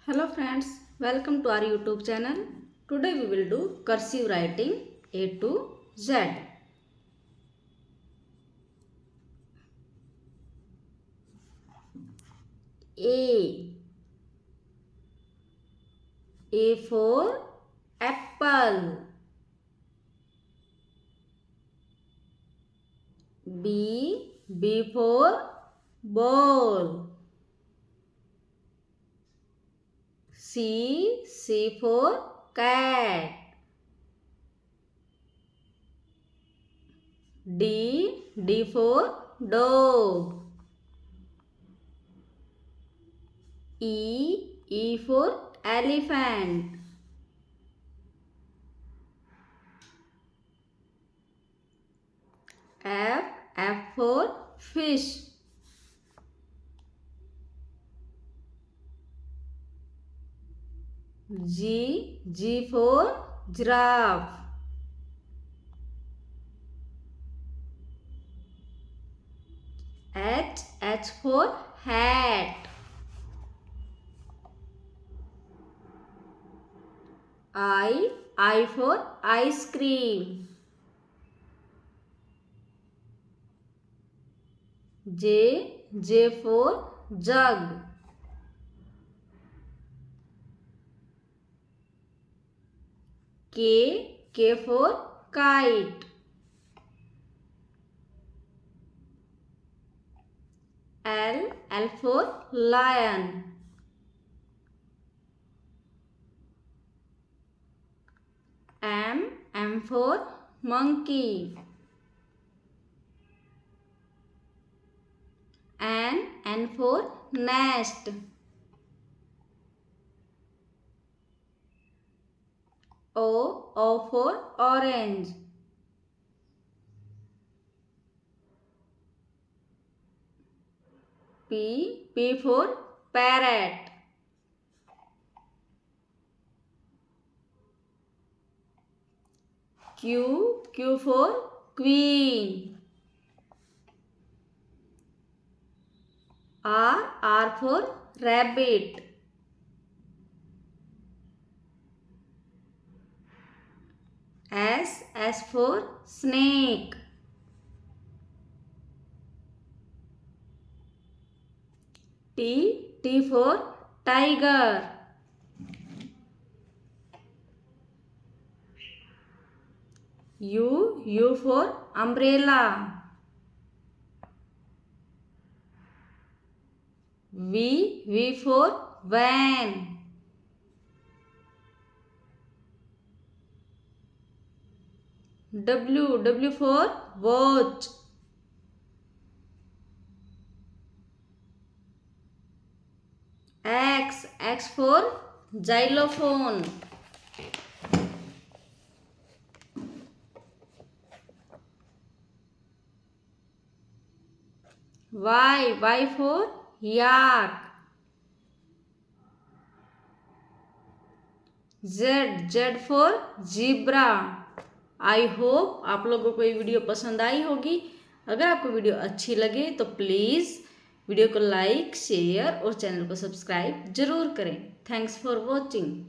Hello friends, welcome to our YouTube channel. Today we will do cursive writing A to Z. A. A for apple. B. B for ball. C. C for cat. D. D for dog. E. E for elephant. F. F for fish. G. G for giraffe. H. H for hat. I for ice cream. J. J for jug. K. K for kite. L. L for lion. M. M for monkey. N. N for nest. O. O for orange. P. P for parrot. Q. Q for queen. R. R for rabbit. S. S for snake. T. T for tiger. U. U for umbrella. V. V for van. W. W for watch. X. X for xylophone. Y. Y for yak. Z. Z for zebra. I hope आप लोगों को ये video पसंद आई होगी। अगर आपको video अच्छी लगे तो प्लीज़ वीडियो को लाइक शेयर और चैनल को सब्सक्राइब जरूर करें। Thanks for watching.